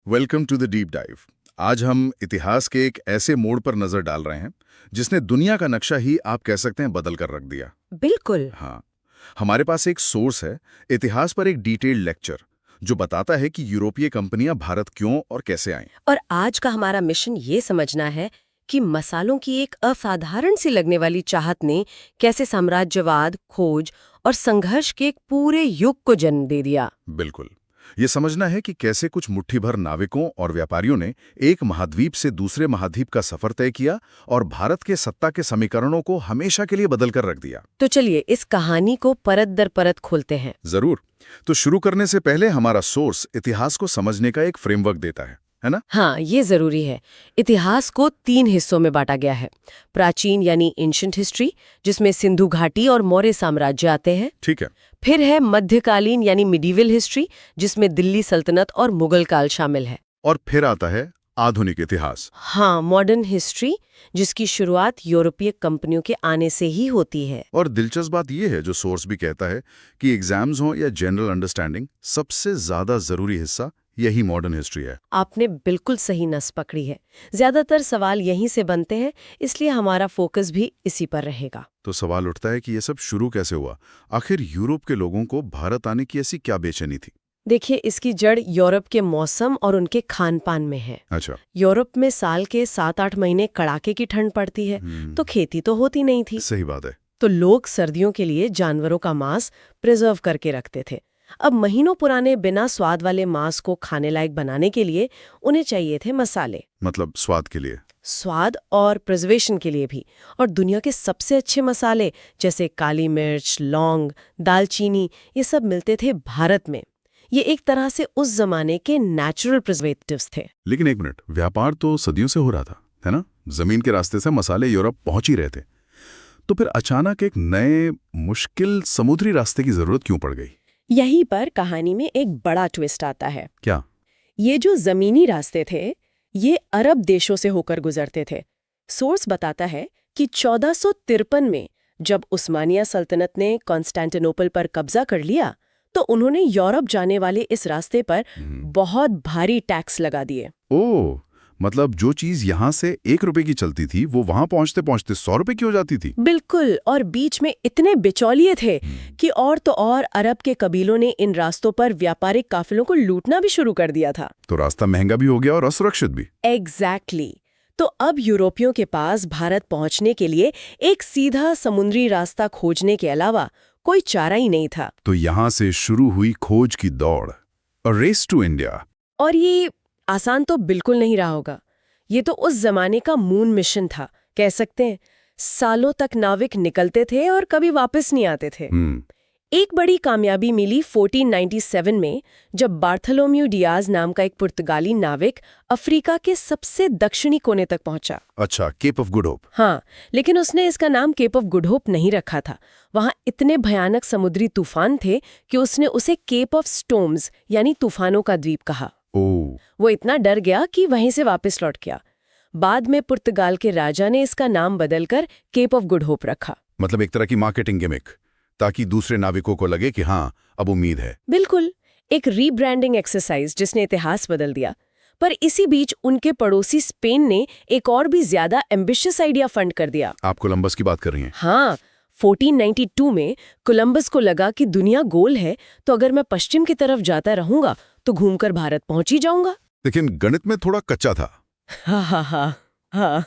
Welcome to the deep dive. आज हम इतिहास के एक ऐसे मोड़ पर नजर डाल रहे हैं जिसने दुनिया का नक्शा ही आप कह सकते हैं बदल कर रख दिया। बिल्कुल। हाँ, हमारे पास एक सोर्स है, इतिहास पर एक डिटेल्ड लेक्चर जो बताता है कि यूरोपीय कंपनियां भारत क्यों और कैसे आईं। और आज का हमारा मिशन ये समझना है कि मसालों की एक असाधारण सी लगने वाली चाहत ने कैसे साम्राज्यवाद, खोज और संघर्ष के एक पूरे युग को जन्म दे दिया। बिल्कुल, ये समझना है कि कैसे कुछ मुट्ठी भर नाविकों और व्यापारियों ने एक महाद्वीप से दूसरे महाद्वीप का सफर तय किया और भारत के सत्ता के समीकरणों को हमेशा के लिए बदल कर रख दिया। तो चलिए इस कहानी को परत दर परत खोलते हैं। जरूर। तो शुरू करने से पहले हमारा सोर्स इतिहास को समझने का एक फ्रेमवर्क देता है ना? हाँ, ये जरूरी है। इतिहास को 3 हिस्सों में बांटा गया है। प्राचीन यानी एंशिएंट हिस्ट्री, जिसमें सिंधु घाटी और मौर्य साम्राज्य आते हैं। ठीक है। फिर है मध्यकालीन यानी मिडीवल हिस्ट्री, जिसमें दिल्ली सल्तनत और मुगल काल शामिल है। और फिर आता है आधुनिक इतिहास। हाँ, मॉडर्न हिस्ट्री, जिसकी शुरुआत यूरोपीय कंपनियों के आने से ही होती है। और दिलचस्प बात यह है, जो सोर्स भी कहता है कि एग्जाम्स हो या जनरल अंडरस्टैंडिंग, सबसे ज्यादा जरूरी हिस्सा यही मॉडर्न हिस्ट्री है। आपने बिल्कुल सही नस पकड़ी है। ज्यादातर सवाल यहीं से बनते हैं, इसलिए हमारा फोकस भी इसी पर रहेगा। तो सवाल उठता है कि ये सब शुरू कैसे हुआ? आखिर यूरोप के लोगों को भारत आने की ऐसी क्या बेचैनी थी? देखिए, इसकी जड़ यूरोप के मौसम और उनके खान पान में है। अच्छा। यूरोप में साल के 7-8 महीने कड़ाके की ठंड पड़ती है, तो खेती तो होती नहीं थी। सही बात है। तो लोग सर्दियों के लिए जानवरों का मांस प्रिजर्व करके रखते थे। अब महीनों पुराने बिना स्वाद वाले मांस को खाने लायक बनाने के लिए उन्हें चाहिए थे मसाले। मतलब स्वाद के लिए? स्वाद और प्रिजर्वेशन के लिए भी। और दुनिया के सबसे अच्छे मसाले जैसे काली मिर्च, लौंग, दालचीनी, ये सब मिलते थे भारत में। ये एक तरह से उस जमाने के नेचुरल प्रिजर्वेटिव्स थे। लेकिन एक मिनट, व्यापार तो सदियों से हो रहा था, है ना? जमीन के रास्ते से मसाले यूरोप पहुंच ही रहे थे। तो फिर अचानक एक नए मुश्किल समुद्री रास्ते की जरूरत क्यों पड़ गई? यहीं पर कहानी में एक बड़ा ट्विस्ट आता है। क्या? ये जो जमीनी रास्ते थे, ये अरब देशों से होकर गुजरते थे। सोर्स बताता है कि 1453 में जब उस्मानिया सल्तनत ने कॉन्स्टेंटिनोपल पर कब्जा कर लिया, तो उन्होंने यूरोप जाने वाले इस रास्ते पर बहुत भारी टैक्स लगा दिए। ओह, मतलब जो चीज यहाँ से 1 रुपए की चलती थी, वो वहां पहुंचते पहुंचते 100 रुपए की हो जाती थी। बिल्कुल। और बीच में इतने बिचौलिए थे कि और तो और अरब के कबीलों ने इन रास्तों पर व्यापारिक काफिलों को लूटना भी शुरू कर दिया था। तो रास्ता महंगा भी हो गया और असुरक्षित भी। एग्जैक्टली। तो अब यूरोपियों के पास भारत पहुंचने के लिए एक सीधा समुद्री रास्ता खोजने के अलावा कोई चारा ही नहीं था। तो यहाँ से शुरू हुई खोज की दौड़, अ रेस टू इंडिया। और ये आसान तो बिल्कुल नहीं रहा होगा। ये तो उस जमाने का मून मिशन था, कह सकते हैं। सालों तक नाविक निकलते थे और कभी वापस नहीं आते थे। एक बड़ी कामयाबी मिली 1497 में, जब बार्थोलोम्यू डियाज नाम का एक पुर्तगाली नाविक अफ्रीका के सबसे दक्षिणी कोने तक पहुंचा। अच्छा, केप ऑफ गुड होप। हाँ, लेकिन उसने इसका नाम केप ऑफ गुड होप नहीं रखा था। वहां इतने भयानक समुद्री तूफान थे कि उसने उसे केप ऑफ स्टॉर्म्स यानी तूफानों का द्वीप कहा। वो इतना डर गया कि वहीं से वापस लौट गया। बाद में पुर्तगाल के राजा ने इसका नाम बदलकर केप ऑफ गुड होप रखा। मतलब एक तरह की मार्केटिंग गिमिक, ताकि दूसरे नाविकों को लगे कि हाँ, अब उम्मीद है। बिल्कुल, एक रीब्रांडिंग एक्सरसाइज जिसने इतिहास बदल दिया। पर इसी बीच उनके पड़ोसी स्पेन ने एक और भी ज्यादा एम्बिशियस आइडिया फंड कर दिया। आप कोलंबस की बात कर रही हैं? हाँ, 1492 में कोलंबस को लगा कि दुनिया गोल है, तो अगर मैं पश्चिम की तरफ जाता रहूंगा तो घूमकर भारत पहुंच ही जाऊंगा। लेकिन गणित में थोड़ा कच्चा था। हाँ।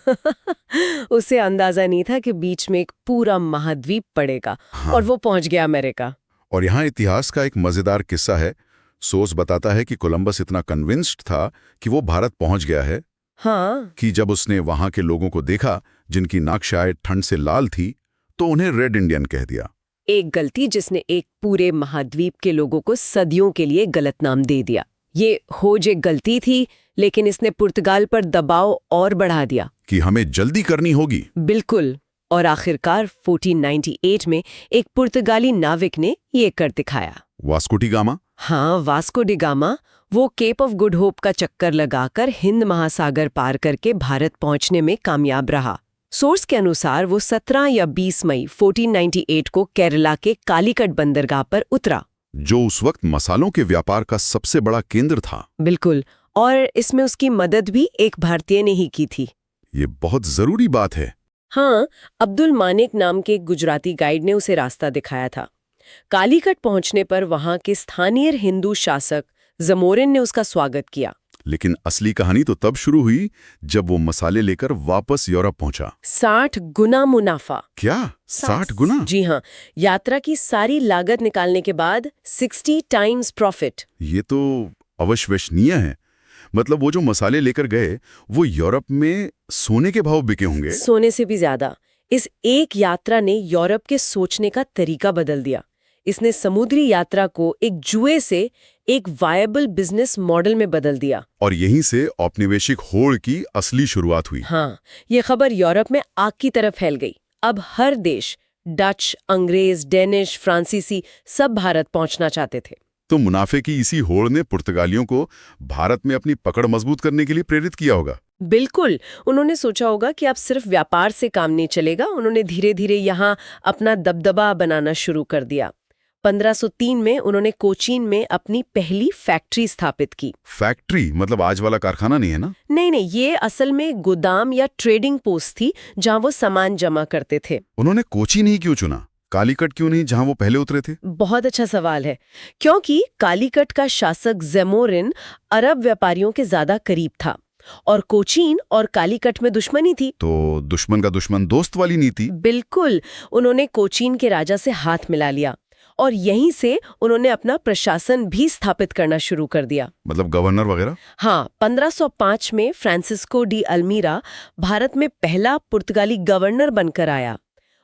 उसे अंदाजा नहीं था कि बीच में एक पूरा महाद्वीप पड़ेगा। हाँ। और वो पहुंच गया अमेरिका। और यहाँ इतिहास का एक मजेदार किस्सा है। सोर्स बताता है कि कोलंबस इतना कन्विंस्ड था कि वो भारत पहुंच गया है, हाँ, कि जब उसने वहां के लोगों को देखा जिनकी नाक शायद ठंड से लाल थी, तो उन्हें रेड इंडियन कह दिया। एक गलती जिसने एक पूरे महाद्वीप के लोगों को सदियों के लिए गलत नाम दे दिया। ये खोज एक गलती थी, लेकिन इसने पुर्तगाल पर दबाव और बढ़ा दिया कि हमें जल्दी करनी होगी। बिल्कुल। और आखिरकार 1498 में एक पुर्तगाली नाविक ने ये कर दिखाया। Vasco D gamma? हाँ, वास्को डी गामा। वो केप ऑफ गुड होप का चक्कर लगाकर हिंद महासागर पार करके भारत पहुंचने में कामयाब रहा। सोर्स के अनुसार वो 17 या 20 मई 1498 को केरला के कालीकट बंदरगाह पर उतरा, जो उस वक्त मसालों के व्यापार का सबसे बड़ा केंद्र था। बिल्कुल। और इसमें उसकी मदद भी एक भारतीय ने ही की थी। ये बहुत जरूरी बात है। हाँ, अब्दुल मानिक नाम के एक गुजराती गाइड ने उसे रास्ता दिखाया था। कालीकट पहुंचने पर वहां के स्थानीय हिंदू शासक जमोरिन ने उसका स्वागत किया। लेकिन असली कहानी तो तब शुरू हुई जब वो मसाले लेकर वापस यूरोप पहुंचा। 60 गुना मुनाफा। क्या 60 गुना? जी हाँ, यात्रा की सारी लागत निकालने के बाद 60 टाइम्स प्रॉफिट। ये तो अविश्वसनीय है। मतलब वो जो मसाले लेकर गए वो यूरोप में सोने के भाव बिके होंगे। सोने से भी ज्यादा। इस एक यात्रा ने यूरोप के सोचने का तरीका बदल दिया। इसने समुद्री यात्रा को एक जुए से एक वायबल बिजनेस मॉडल में बदल दिया। और यहीं से औपनिवेशिक होड़ की असली शुरुआत हुई। हाँ, ये खबर यूरोप में आग की तरह फैल गई। अब हर देश, डच, अंग्रेज, डेनिश, फ्रांसीसी, सब भारत पहुंचना चाहते थे। तो मुनाफे की इसी होड़ ने पुर्तगालियों को भारत में अपनी पकड़ मजबूत करने के लिए प्रेरित किया होगा। बिल्कुल, उन्होंने सोचा होगा कि अब सिर्फ व्यापार से काम नहीं चलेगा। उन्होंने धीरे धीरे यहाँ अपना दबदबा बनाना शुरू कर दिया। 1503 में उन्होंने कोचीन में अपनी पहली फैक्ट्री स्थापित की। फैक्ट्री मतलब आज वाला कारखाना नहीं है ना? नहीं, ये असल में गोदाम या ट्रेडिंग पोस्ट थी जहां वो सामान जमा करते थे। उन्होंने कोचीन ही क्यों चुना? कालीकट क्यों नहीं, जहां वो पहले उतरे थे? बहुत अच्छा सवाल है, क्योंकि कालीकट का शासक ज़मोरिन अरब व्यापारियों के ज्यादा करीब था और कोचीन और कालीकट में दुश्मनी थी। तो दुश्मन का दुश्मन दोस्त वाली नीति। बिल्कुल, उन्होंने कोचीन के राजा से हाथ मिला लिया और यहीं से उन्होंने अपना प्रशासन भी स्थापित करना शुरू कर दिया। मतलब गवर्नर वगैरह? हाँ, 1505 में फ्रांसिस्को डी अल्मीरा भारत में पहला पुर्तगाली गवर्नर बनकर आया।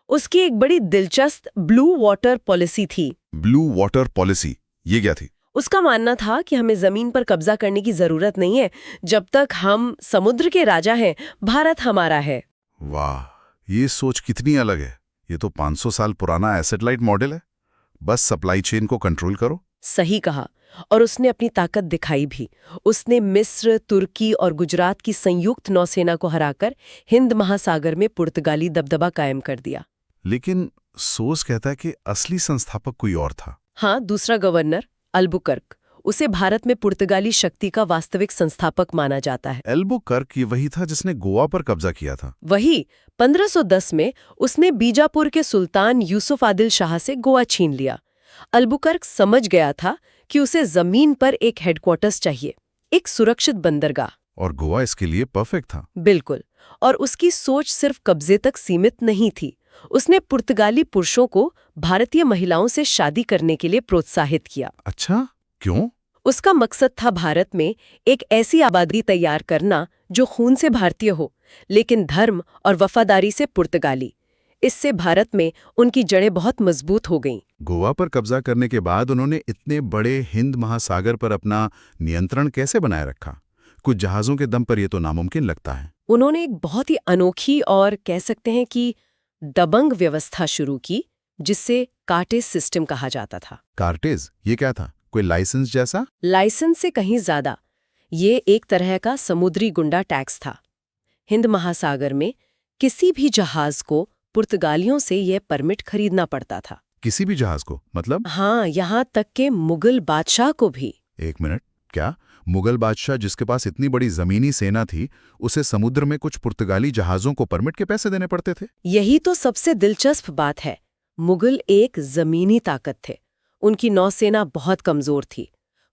उसकी एक बड़ी दिलचस्प ब्लू वाटर पॉलिसी थी। ब्लू वाटर पॉलिसी, ये क्या थी? उसका मानना था कि हमें जमीन पर कब्जा करने की जरूरत नहीं है। जब तक हम समुद्र के राजा हैं, भारत हमारा है। वाह, ये सोच कितनी अलग है। ये तो 500 साल पुराना एसेट लाइट मॉडल है। बस सप्लाई चेन को कंट्रोल करो। सही कहा, और उसने अपनी ताकत दिखाई भी। उसने मिस्र, तुर्की और गुजरात की संयुक्त नौसेना को हराकर हिंद महासागर में पुर्तगाली दबदबा कायम कर दिया। लेकिन सोच कहता है कि असली संस्थापक कोई और था। हाँ, दूसरा गवर्नर अल्बुकर्क, उसे भारत में पुर्तगाली शक्ति का वास्तविक संस्थापक माना जाता है। एल्बुकर्क ये वही था जिसने गोवा पर कब्जा किया था। वही 1510 में उसने बीजापुर के सुल्तान यूसुफ आदिल शाह से गोवा छीन लिया। अल्बुकर्क समझ गया था कि उसे जमीन पर एक हेडक्वार्टर्स चाहिए, एक सुरक्षित बंदरगाह। और गोवा इसके लिए परफेक्ट था। बिल्कुल, और उसकी सोच सिर्फ कब्जे तक सीमित नहीं थी। उसने पुर्तगाली पुरुषों को भारतीय महिलाओं से शादी करने के लिए प्रोत्साहित किया। अच्छा, क्यों? उसका मकसद था भारत में एक ऐसी आबादी तैयार करना जो खून से भारतीय हो, लेकिन धर्म और वफादारी से पुर्तगाली। इससे भारत में उनकी जड़ें बहुत मजबूत हो गईं। गोवा पर कब्जा करने के बाद उन्होंने इतने बड़े हिंद महासागर पर अपना नियंत्रण कैसे बनाए रखा? कुछ जहाज़ों के दम पर यह तो नामुमकिन लगता है। उन्होंने एक बहुत ही अनोखी और कह सकते हैं कि दबंग व्यवस्था शुरू की, जिससे कार्टेज सिस्टम कहा जाता था। कार्टेज, ये क्या था? कोई लाइसेंस जैसा? लाइसेंस से कहीं ज्यादा, ये एक तरह का समुद्री गुंडा टैक्स था। हिंद महासागर में किसी भी जहाज को पुर्तगालियों से यह परमिट खरीदना पड़ता था। किसी भी जहाज को? मतलब? हाँ, यहाँ तक के मुगल बादशाह को भी। एक मिनट, क्या मुगल बादशाह जिसके पास इतनी बड़ी जमीनी सेना थी, उसे समुद्र में कुछ पुर्तगाली जहाजों को परमिट के पैसे देने पड़ते थे? यही तो सबसे दिलचस्प बात है। मुगल एक जमीनी ताकत थे। उनकी नौसेना बहुत कमजोर थी।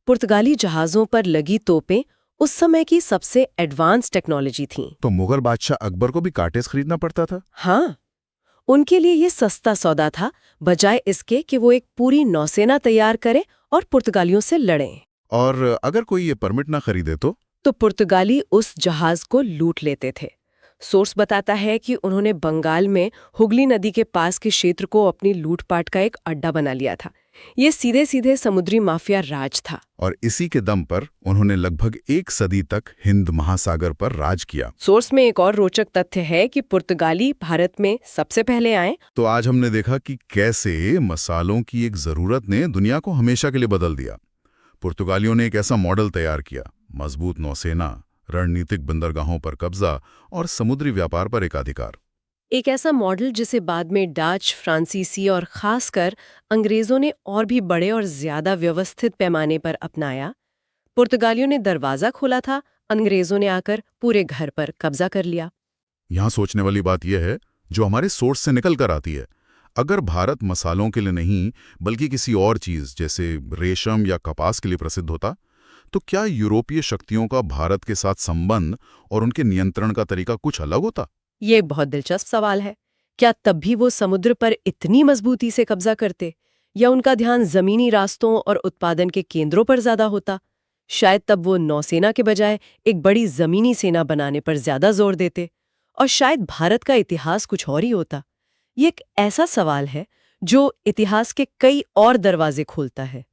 पुर्तगाली जहाजों पर लगी तोपें उस समय की सबसे एडवांस टेक्नोलॉजी थीं। तो मुगल बादशाह अकबर को भी कार्टेज खरीदना पड़ता था? हाँ, उनके लिए ये सस्ता सौदा था, बजाय इसके कि वो एक पूरी नौसेना तैयार करें और पुर्तगालियों से लड़ें। और अगर कोई ये परमिट ना खरीदे तो पुर्तगाली उस जहाज को लूट लेते थे। सोर्स बताता है कि उन्होंने बंगाल में हुगली नदी के पास के क्षेत्र को अपनी लूटपाट का एक अड्डा बना लिया था। ये सीधे सीधे समुद्री माफिया राज था। और इसी के दम पर उन्होंने लगभग 1 सदी तक हिंद महासागर पर राज किया। सोर्स में एक और रोचक तथ्य है कि पुर्तगाली भारत में सबसे पहले आए। तो आज हमने देखा कि कैसे मसालों की एक जरूरत ने दुनिया को हमेशा के लिए बदल दिया। पुर्तगालियों ने एक ऐसा मॉडल तैयार किया, मजबूत नौसेना, रणनीतिक बंदरगाहों पर कब्जा और समुद्री व्यापार पर एकाधिकार। एक ऐसा मॉडल जिसे बाद में डच, फ्रांसीसी और खासकर अंग्रेजों ने और भी बड़े और ज्यादा व्यवस्थित पैमाने पर अपनाया। पुर्तगालियों ने दरवाजा खोला था, अंग्रेजों ने आकर पूरे घर पर कब्जा कर लिया। यहाँ सोचने वाली बात यह है, जो हमारे सोर्स से निकल कर आती है। अगर भारत मसालों के लिए नहीं बल्कि किसी और चीज जैसे रेशम या कपास के लिए प्रसिद्ध होता, तो क्या यूरोपीय शक्तियों का भारत के साथ संबंध और उनके नियंत्रण का तरीका कुछ अलग होता? ये बहुत दिलचस्प सवाल है। क्या तब भी वो समुद्र पर इतनी मजबूती से कब्जा करते, या उनका ध्यान जमीनी रास्तों और उत्पादन के केंद्रों पर ज्यादा होता? शायद तब वो नौसेना के बजाय एक बड़ी जमीनी सेना बनाने पर ज्यादा जोर देते, और शायद भारत का इतिहास कुछ और ही होता। ये एक ऐसा सवाल है जो इतिहास के कई और दरवाजे खोलता है।